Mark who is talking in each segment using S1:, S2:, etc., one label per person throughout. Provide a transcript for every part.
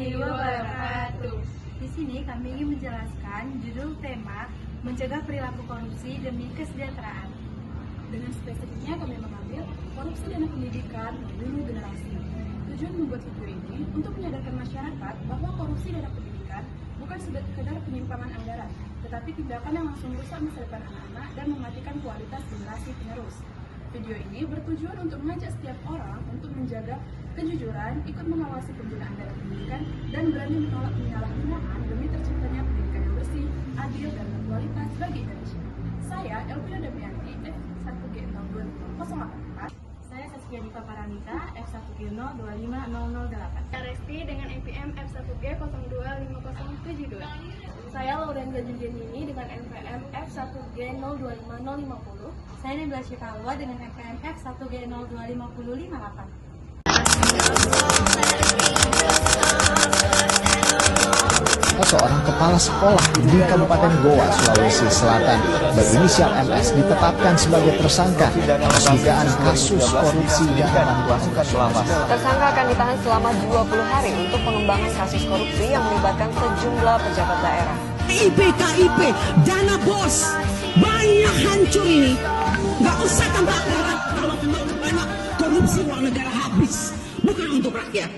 S1: warahmatullahi wabarakatuh.
S2: Di sini kami ingin menjelaskan judul tema mencegah perilaku korupsi demi kesejahteraan.
S1: Dengan spesifiknya kami mengambil korupsi dana pendidikan membunuh generasi. Tujuan membuat video ini untuk menyadarkan masyarakat bahwa korupsi dana pendidikan bukan sekedar penyimpangan anggaran, tetapi tindakan yang langsung merusak masa depan anak-anak dan mematikan kualitas generasi penerus. Video ini bertujuan untuk mengajak setiap orang untuk menjaga kejujuran, ikut mengawasi penggunaan dana pendidikan, dan berani menolak penyalahgunaan demi terciptanya pendidikan yang bersih, adil, dan berkualitas bagi Indonesia. Saya, Elvira Damianti, F1G02084.
S2: Saya Saskia Diva Paramita, F1G0250008.
S3: Resti dengan NPM F1G025072. Saya Lauren Gajunjenini dengan NPM F1G025050.
S2: Saya Nabila Syikalwa dengan NPM F1G0255058.
S4: Seorang kepala sekolah di Kabupaten Goa, Sulawesi Selatan berinisial MS ditetapkan sebagai tersangka atas dugaan kasus korupsi dana bantuan sosial.
S5: Tersangka akan ditahan selama 20 hari untuk pengembangan kasus korupsi yang melibatkan sejumlah pejabat daerah.
S6: KIP, dana bos, banyak hancur ini. Gak usah tambah kalau banyak korupsi uang negara habis, bukan untuk rakyat.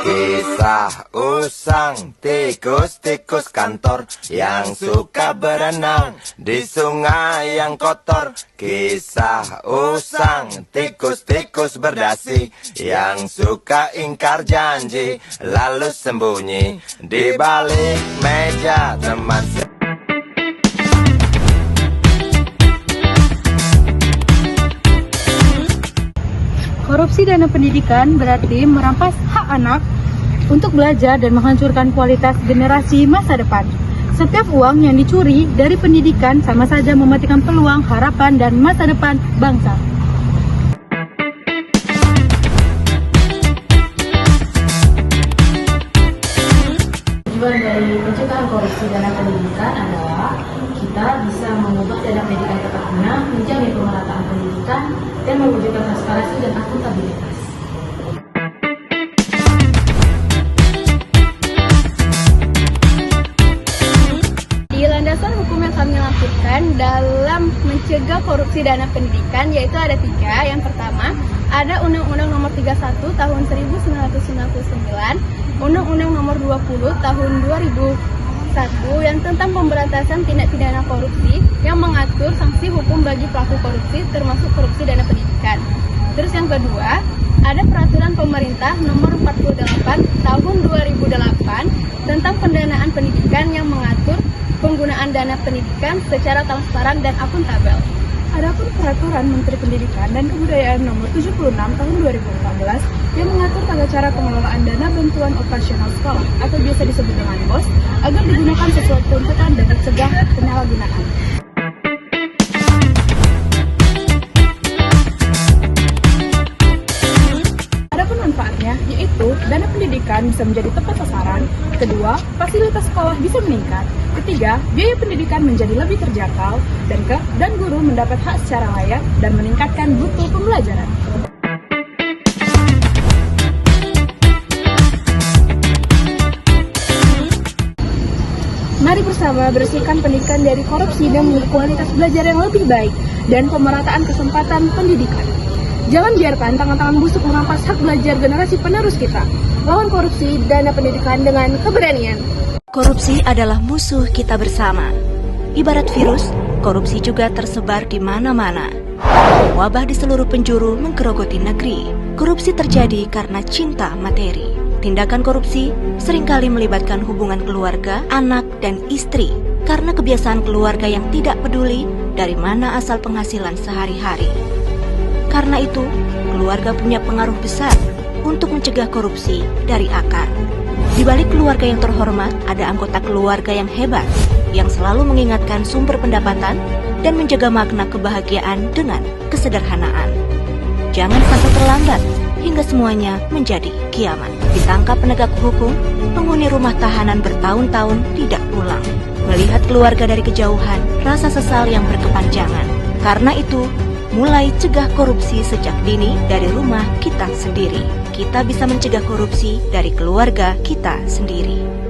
S7: Kisah usang tikus-tikus kantor yang suka berenang di sungai yang kotor. Kisah usang tikus-tikus berdasi yang suka ingkar janji lalu sembunyi di balik meja teman.
S2: Korupsi dana pendidikan berarti merampas hak anak untuk belajar dan menghancurkan kualitas generasi masa depan. Setiap uang yang dicuri dari pendidikan sama saja mematikan peluang, harapan, dan masa depan bangsa.
S8: Tujuan dari pencegahan korupsi dana pendidikan adalah kita bisa mengubah dana pendidikan tepat guna, menjamin pemerataan pendidikan, dan mewujudkan transparansi dan akuntabilitas.
S3: Di landasan hukum yang kami lakukan dalam mencegah korupsi dana pendidikan yaitu ada 3. Yang pertama, ada Undang-Undang Nomor 31 Tahun 1999, Undang-Undang Nomor 20 Tahun 2001 yang tentang pemberantasan tindak pidana korupsi yang mengatur sanksi hukum bagi pelaku korupsi termasuk korupsi dana pendidikan. Terus yang kedua, ada Peraturan Pemerintah Nomor 48 Tahun 2008 tentang pendanaan pendidikan yang mengatur penggunaan dana pendidikan secara transparan dan akuntabel.
S1: Adapun Peraturan Menteri Pendidikan dan Kebudayaan Nomor 76 Tahun 2014 yang mengatur tata cara pengelolaan dana bantuan operasional sekolah atau biasa disebut dengan BOS agar digunakan sesuai peruntukan dan mencegah penyalahgunaan. Adapun manfaatnya yaitu dana pendidikan bisa menjadi tepat sasaran. Kedua, fasilitas sekolah bisa meningkat. Ketiga, biaya pendidikan menjadi lebih terjangkau. Dan guru mendapat hak secara layak dan meningkatkan mutu pembelajaran. Mari bersama bersihkan pendidikan dari korupsi demi kualitas belajar yang lebih baik dan pemerataan kesempatan pendidikan. Jangan biarkan tangan-tangan busuk merampas hak belajar generasi penerus kita. Lawan korupsi dana pendidikan dengan keberanian.
S9: Korupsi adalah musuh kita bersama. Ibarat virus, korupsi juga tersebar di mana-mana. Wabah di seluruh penjuru menggerogoti negeri. Korupsi terjadi karena cinta materi. Tindakan korupsi seringkali melibatkan hubungan keluarga, anak, dan istri karena kebiasaan keluarga yang tidak peduli dari mana asal penghasilan sehari-hari. Karena itu, keluarga punya pengaruh besar untuk mencegah korupsi dari akar. Di balik keluarga yang terhormat, ada anggota keluarga yang hebat, yang selalu mengingatkan sumber pendapatan dan menjaga makna kebahagiaan dengan kesederhanaan. Jangan sampai terlambat hingga semuanya menjadi kiamat. Ditangkap penegak hukum, penghuni rumah tahanan bertahun-tahun tidak pulang. Melihat keluarga dari kejauhan, rasa sesal yang berkepanjangan. Karena itu, Mulai cegah korupsi sejak dini dari rumah kita sendiri. Kita bisa mencegah korupsi dari keluarga kita sendiri.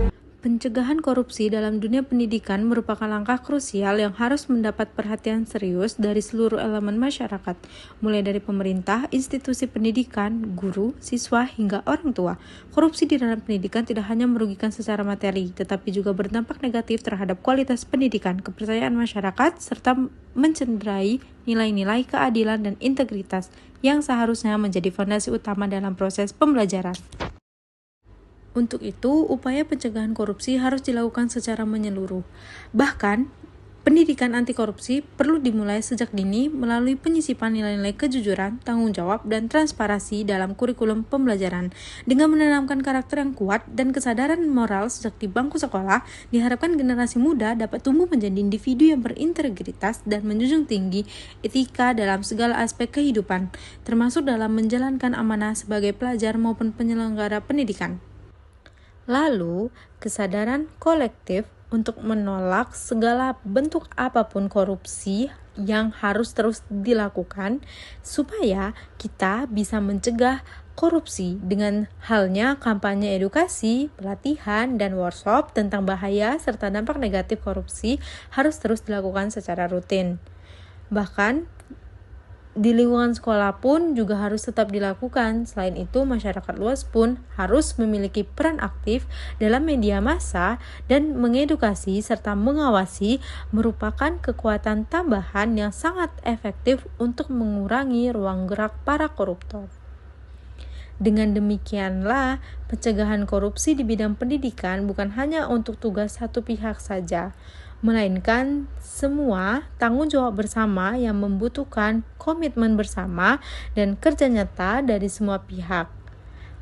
S2: Pencegahan korupsi dalam dunia pendidikan merupakan langkah krusial yang harus mendapat perhatian serius dari seluruh elemen masyarakat, mulai dari pemerintah, institusi pendidikan, guru, siswa, hingga orang tua. Korupsi di dalam pendidikan tidak hanya merugikan secara materi, tetapi juga berdampak negatif terhadap kualitas pendidikan, kepercayaan masyarakat, serta mencederai nilai-nilai keadilan dan integritas yang seharusnya menjadi fondasi utama dalam proses pembelajaran. Untuk itu, upaya pencegahan korupsi harus dilakukan secara menyeluruh. Bahkan, pendidikan anti korupsi perlu dimulai sejak dini melalui penyisipan nilai-nilai kejujuran, tanggung jawab, dan transparansi dalam kurikulum pembelajaran. Dengan menanamkan karakter yang kuat dan kesadaran moral sejak di bangku sekolah, diharapkan generasi muda dapat tumbuh menjadi individu yang berintegritas dan menjunjung tinggi etika dalam segala aspek kehidupan, termasuk dalam menjalankan amanah sebagai pelajar maupun penyelenggara pendidikan. Lalu, kesadaran kolektif untuk menolak segala bentuk apapun korupsi yang harus terus dilakukan supaya kita bisa mencegah korupsi dengan halnya kampanye edukasi, pelatihan, dan workshop tentang bahaya serta dampak negatif korupsi harus terus dilakukan secara rutin. Bahkan, di lingkungan sekolah pun juga harus tetap dilakukan. Selain itu, masyarakat luas pun harus memiliki peran aktif dalam media massa dan mengedukasi serta mengawasi merupakan kekuatan tambahan yang sangat efektif untuk mengurangi ruang gerak para koruptor. Dengan demikianlah, pencegahan korupsi di bidang pendidikan bukan hanya untuk tugas satu pihak saja, melainkan semua tanggung jawab bersama yang membutuhkan komitmen bersama dan kerja nyata dari semua pihak.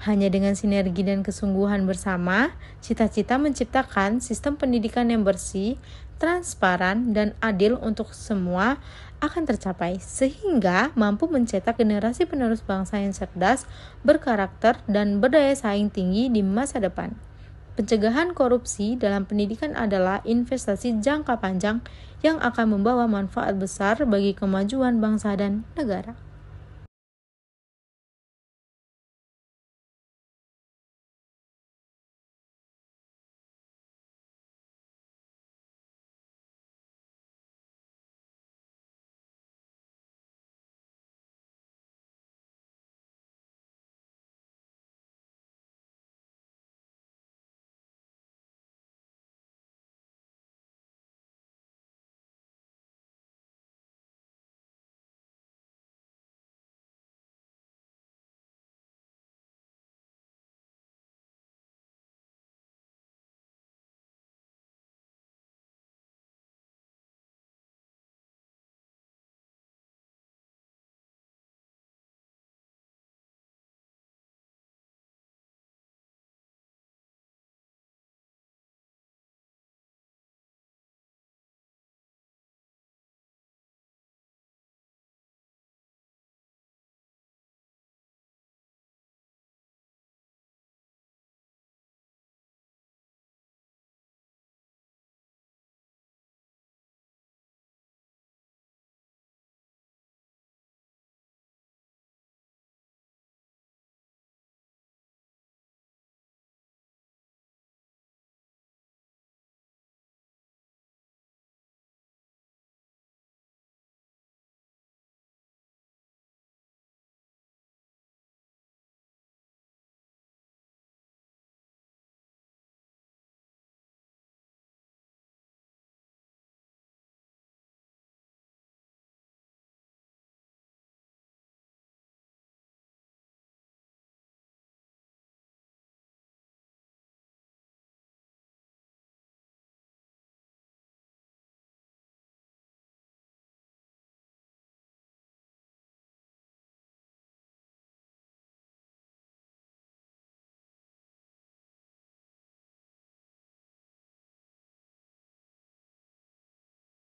S2: Hanya dengan sinergi dan kesungguhan bersama, cita-cita menciptakan sistem pendidikan yang bersih, transparan, dan adil untuk semua akan tercapai, sehingga mampu mencetak generasi penerus bangsa yang cerdas, berkarakter, dan berdaya saing tinggi di masa depan. Pencegahan korupsi dalam pendidikan adalah investasi jangka panjang yang akan membawa manfaat besar bagi kemajuan bangsa dan negara.